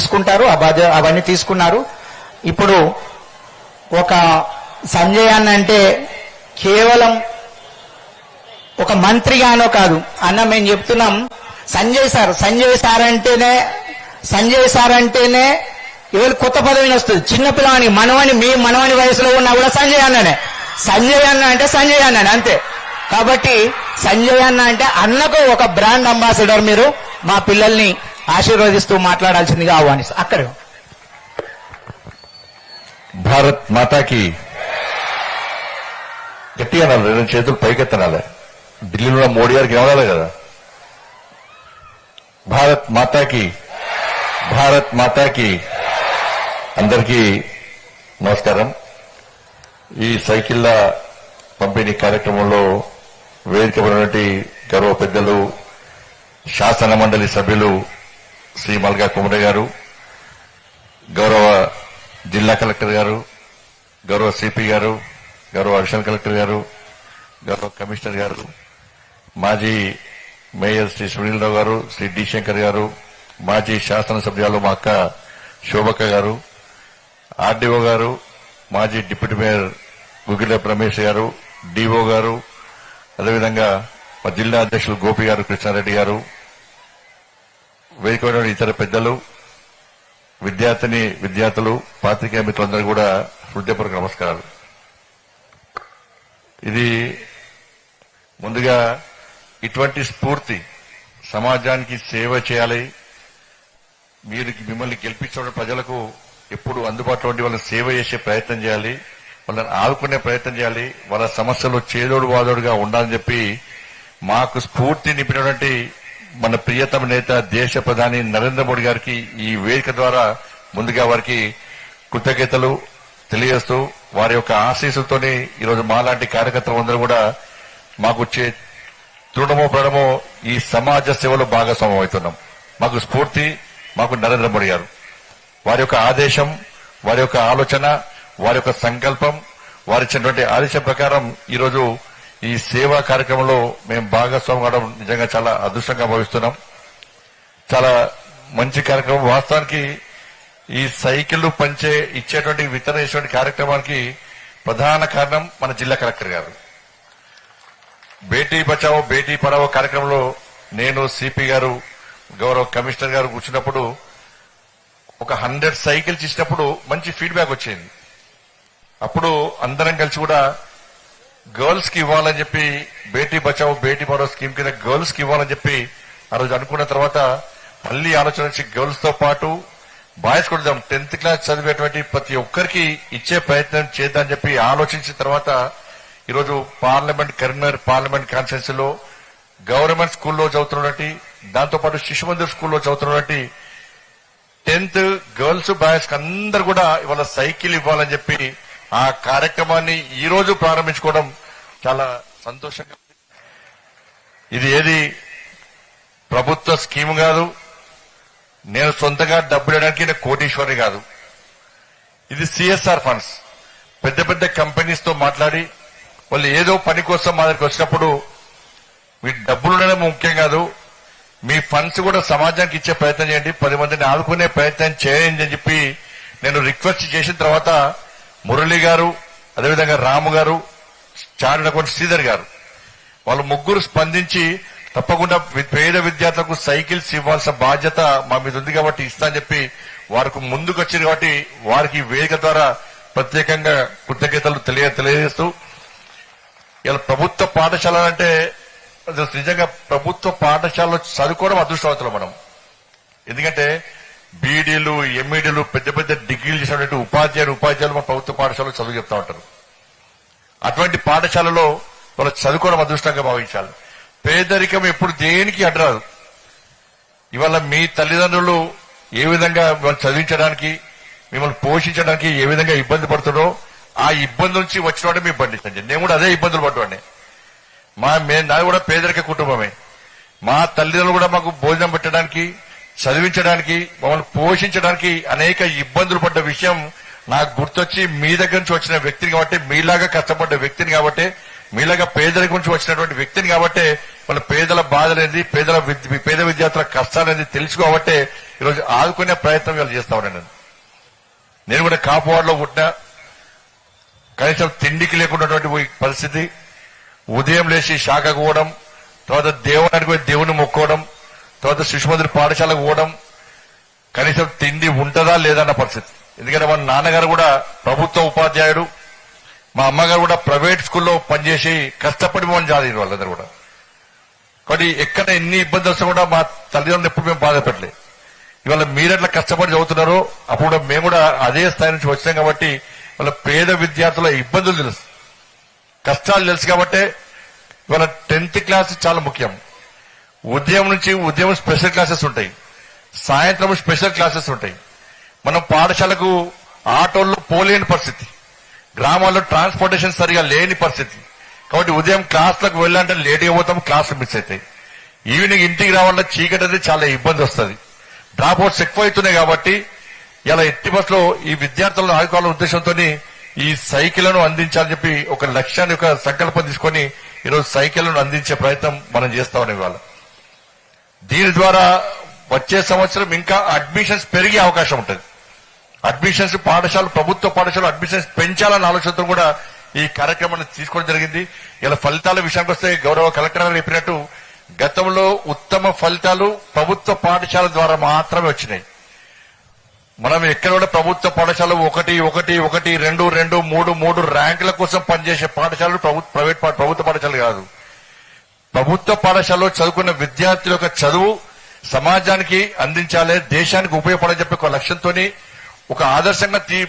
తీసుకుంటారు, అవన్నీ తీసుకున్నారు. ఇప్పుడు ఒక సంజయ్ అన్న అంటే కేవలం ఒక మంత్రిగానో కాదు అన్న, మేము చెప్తున్నాం సంజయ్ సార్ అంటేనే ఎవరు కొత్త పదవిని వస్తుంది. చిన్నపిల్లవాని మీ మనవని వయసులో ఉన్నా కూడా సంజయ్ అన్ననే. సంజయ్ అన్న అంటే సంజయ్ అన్ననే అంతే. కాబట్టి సంజయ్ అన్న అంటే అన్నకు ఒక బ్రాండ్ అంబాసిడర్. మీరు మా పిల్లల్ని ఆశీర్వదిస్తూ మాట్లాడాల్సిందిగా ఆహ్వానిస్తారు. అక్కడ భారత్ మాతాకి గట్టిగా అనాలి, రెండు చేతులు పైకెత్తనాలి. ఢిల్లీలో మోడీ గారికి ఏమనాలి కదా, భారత్ మాతాకి, భారత్ మాతాకి. అందరికీ నమస్కారం. ఈ సైకిళ్ల పంపిణీ కార్యక్రమంలో వేదిక పడినటువంటి గౌరవ పెద్దలు, శాసన మండలి సభ్యులు శ్రీ మల్గా కుమరయ్య గారు, గౌరవ జిల్లా కలెక్టర్ గారు, గౌరవ సిపి గారు, గౌరవ అడిషనల్ కలెక్టర్ గారు, గౌరవ కమిషనర్ గారు, మాజీ మేయర్ శ్రీ సునీల్రావు గారు, శ్రీ డి శంకర్ గారు, మాజీ శాసనసభ్యులు మా అక్క శోభక్క గారు, ఆర్డీఓ గారు, మాజీ డిప్యూటీ మేయర్ గుగిల రమేష్ గారు, డిఓ గారు, అదేవిధంగా మా జిల్లా అధ్యక్షులు గోపి గారు, కృష్ణారెడ్డి గారు, వేదిక ఇతర పెద్దలు, విద్యార్థులు, పాత్రికేయ మిత్రులందరూ కూడా హృదయపూర్వక నమస్కారాలు. ఇది ముందుగా ఇటువంటి స్ఫూర్తి, సమాజానికి సేవ చేయాలి, మిమ్మల్ని గెలిపించిన ప్రజలకు ఎప్పుడు అందుబాటులో ఉండి వాళ్ళని సేవ చేసే ప్రయత్నం చేయాలి, వాళ్ళని ఆదుకునే ప్రయత్నం చేయాలి, వాళ్ళ సమస్యలు చేదోడు వాదోడుగా ఉండాలని చెప్పి మాకు స్ఫూర్తి నింపినటువంటి మన ప్రియతమ నేత దేశ ప్రధాని నరేంద్ర మోడీ గారికి ఈ వేదిక ద్వారా ముందుగా వారికి కృతజ్ఞతలు తెలియజేస్తూ, వారి యొక్క ఆశీస్సులతోనే ఈరోజు మాలాంటి కార్యకర్తలందరూ కూడా మాకు తృణమో ప్రణమో ఈ సమాజ సేవలో భాగస్వామ్యం అవుతున్నాం. మాకు స్ఫూర్తి మాకు నరేంద్ర మోడీ గారు, వారి యొక్క ఆదేశం, వారి యొక్క ఆలోచన, వారి యొక్క సంకల్పం, వారిచ్చినటువంటి ఆదేశం ప్రకారం ఈరోజు ఈ సేవా కార్యక్రమంలో మేము భాగస్వామ్యం కావడం నిజంగా చాలా అదృష్టంగా భావిస్తున్నాం. చాలా మంచి కార్యక్రమం. వాస్తవానికి ఈ సైకిళ్లు ఇచ్చేటువంటి వితరణ చేసేటువంటి కార్యక్రమానికి ప్రధాన కారణం మన జిల్లా కలెక్టర్ గారు. బేటీ బచావో బేటీ పడావో కార్యక్రమంలో నేను, సిపి గారు, గౌరవ కమిషనర్ గారు కూర్చున్నప్పుడు ఒక 100 సైకిల్స్ ఇచ్చినప్పుడు మంచి ఫీడ్బ్యాక్ వచ్చింది. అప్పుడు అందరం కలిసి కూడా గర్ల్స్ కి ఇవ్వాలని చెప్పి, బేటీ బచావో బేటీ పడావో స్కీమ్ కింద గర్ల్స్ కి ఇవ్వాలని చెప్పి ఆ రోజు అనుకున్న తర్వాత మళ్లీ ఆలోచన వచ్చి గర్ల్స్ తో పాటు బాయ్స్ కూడా 10th క్లాస్ చదివేటువంటి ప్రతి ఒక్కరికి ఇచ్చే ప్రయత్నం చేద్దామని చెప్పి ఆలోచించిన తర్వాత ఈరోజు కరీంనగర్ పార్లమెంట్ కాన్స్టిట్యున్సీలో గవర్నమెంట్ స్కూల్లో చదువుతున్నటువంటి, దాంతోపాటు శిశు మందిర్ స్కూల్లో చదువుతున్నటువంటి 10th గర్ల్స్ బాయ్స్ కి అందరు కూడా ఇవాళ సైకిల్ ఇవ్వాలని చెప్పి ఆ కార్యక్రమాన్ని ఈ రోజు ప్రారంభించుకోవడం చాలా సంతోషంగా. ఇది ఏది ప్రభుత్వ స్కీమ్ కాదు, నేను సొంతంగా డబ్బులు ఇవ్వడానికి నేను కోటీశ్వరి కాదు. ఇది సిఎస్ఆర్ ఫండ్స్. పెద్ద పెద్ద కంపెనీస్ తో మాట్లాడి వాళ్ళు ఏదో పని కోసం మా దగ్గరికి వచ్చినప్పుడు మీ డబ్బులు ఉండడం ముఖ్యం కాదు, మీ ఫండ్స్ కూడా సమాజానికి ఇచ్చే ప్రయత్నం చేయండి, 10 మందిని ఆదుకునే ప్రయత్నం చేయండి అని చెప్పి నేను రిక్వెస్ట్ చేసిన తర్వాత మురళి గారు, అదేవిధంగా రాము గారు, చారినకొండ శ్రీధర్ గారు, వాళ్ళు ముగ్గురు స్పందించి తప్పకుండా పేద విద్యార్థులకు సైకిల్స్ ఇవ్వాల్సిన బాధ్యత మా మీద ఉంది కాబట్టి ఇస్తా అని చెప్పి వారికి ముందుకు వచ్చింది. కాబట్టి వారికి వేదిక ద్వారా ప్రత్యేకంగా కృతజ్ఞతలు తెలియజేస్తూ, ఇలా ప్రభుత్వ పాఠశాలలు అంటే నిజంగా ప్రభుత్వ పాఠశాలలో చదువుకోవడం అదృష్టవంతులు మనం. ఎందుకంటే బీడీలు, ఎంఈడీలు, పెద్ద పెద్ద డిగ్రీలు చేసినటువంటి ఉపాధ్యాయులు మన ప్రభుత్వ పాఠశాలలో చదువు చెప్తా ఉంటారు. అటువంటి పాఠశాలలో వాళ్ళు చదువుకోవడం అదృష్టంగా భావించాలి. పేదరికం ఎప్పుడు దేనికి అడ్రాదు. ఇవాళ మీ తల్లిదండ్రులు ఏ విధంగా మిమ్మల్ని చదివించడానికి, మిమ్మల్ని పోషించడానికి ఏ విధంగా ఇబ్బంది పడుతుందో ఆ ఇబ్బంది నుంచి వచ్చిన వాడే మీ పండించండి. నేను కూడా అదే ఇబ్బందులు పడ్డాన్ని. నాది కూడా పేదరిక కుటుంబమే. మా తల్లిదండ్రులు కూడా మాకు భోజనం పెట్టడానికి, చదివించడానికి, మమ్మల్ని పోషించడానికి అనేక ఇబ్బందులు పడ్డ విషయం నాకు గుర్తొచ్చి మీ దగ్గర నుంచి వచ్చిన వ్యక్తిని కాబట్టి, మీలాగా కష్టపడ్డ వ్యక్తిని కాబట్టి, మీలాగా పేదరికం నుంచి వచ్చినటువంటి వ్యక్తిని కాబట్టి వాళ్ళ పేదల బాధలేంది, పేద విద్యార్థుల కష్టాలేంది తెలుసుకోబట్టే ఈరోజు ఆదుకునే ప్రయత్నం వీళ్ళు చేస్తా ఉన్నాను. నేను కూడా కాపువాడలో పుట్టినా, కనీసం తిండికి లేకున్నటువంటి పరిస్థితి. ఉదయం లేచి శాఖకు పోవడం, తర్వాత దేవాలయానికి పోయి దేవుని మొక్కోవడం, తర్వాత శిశుమందిరి పాఠశాలకు పోవడం, కనీసం తిండి ఉంటుందా లేదన్న పరిస్థితి. ఎందుకంటే మా నాన్నగారు కూడా ప్రభుత్వ ఉపాధ్యాయుడు, మా అమ్మగారు కూడా ప్రైవేట్ స్కూల్లో పనిచేసి కష్టపడి మమ్మల్ని చదివిన వాళ్ళందరూ కూడా. కాబట్టి ఎక్కడ ఎన్ని ఇబ్బందులు వస్తే కూడా మా తల్లిదండ్రులు ఎప్పుడు మేము బాధపడలేదు. ఇవాళ మీరెట్లా కష్టపడి చదువుతున్నారో అప్పుడు మేము కూడా అదే స్థాయి నుంచి వచ్చాం. కాబట్టి వాళ్ళ పేద విద్యార్థుల ఇబ్బందులు తెలుసు, కష్టాలు తెలుసు. కాబట్టి ఇవాళ 10th క్లాస్ చాలా ముఖ్యం. ఉదయం స్పెషల్ క్లాసెస్ ఉంటాయి, సాయంత్రం స్పెషల్ క్లాసెస్ ఉంటాయి. మనం పాఠశాలకు ఆటోల్లో పోలేని పరిస్థితి, గ్రామాల్లో ట్రాన్స్పోర్టేషన్ సరిగా లేని పరిస్థితి. కాబట్టి ఉదయం క్లాసులకు వెళ్ళాలంటే లేట్గా పోతాం, క్లాసులు మిస్ అవుతాయి. ఈవినింగ్ ఇంటికి రావాలంటే చీకటి అనేది చాలా ఇబ్బంది వస్తుంది. డ్రాప్ అవుట్స్ ఎక్కువ అవుతున్నాయి. కాబట్టి ఇలా ఎట్టి బస్సులో ఈ విద్యార్థులను ఆదుకోవాలనే ఉద్దేశంతో ఈ సైకిళ్లను అందించాలని చెప్పి ఒక లక్ష్యాన్ని, ఒక సంకల్పం తీసుకొని ఈరోజు సైకిళ్లను అందించే ప్రయత్నం మనం చేస్తా ఉన్నాం ఇవాళ. దీని ద్వారా వచ్చే సంవత్సరం ఇంకా అడ్మిషన్స్ పెరిగే అవకాశం ఉంటుంది. అడ్మిషన్స్ ప్రభుత్వ పాఠశాల అడ్మిషన్స్ పెంచాలన్న ఆలోచనతో కూడా ఈ కార్యక్రమాన్ని తీసుకోవడం జరిగింది. ఇలా ఫలితాల విషయానికి వస్తే గౌరవ కలెక్టర్ గారు చెప్పినట్టు గతంలో ఉత్తమ ఫలితాలు ప్రభుత్వ పాఠశాల ద్వారా మాత్రమే వచ్చినాయి. మనం ఎక్కడ కూడా ప్రభుత్వ పాఠశాలలు 1, 1, 1, 2, 2, 3, 3 ర్యాంకుల కోసం పనిచేసే పాఠశాలలు ప్రభుత్వ పాఠశాలలు కాదు. ప్రభుత్వ పాఠశాలలో చదువుకున్న విద్యార్థుల యొక్క చదువు సమాజానికి అందించాలి, దేశానికి ఉపయోగపడాలని చెప్పి ఒక లక్ష్యంతో ఒక ఆదర్శంగా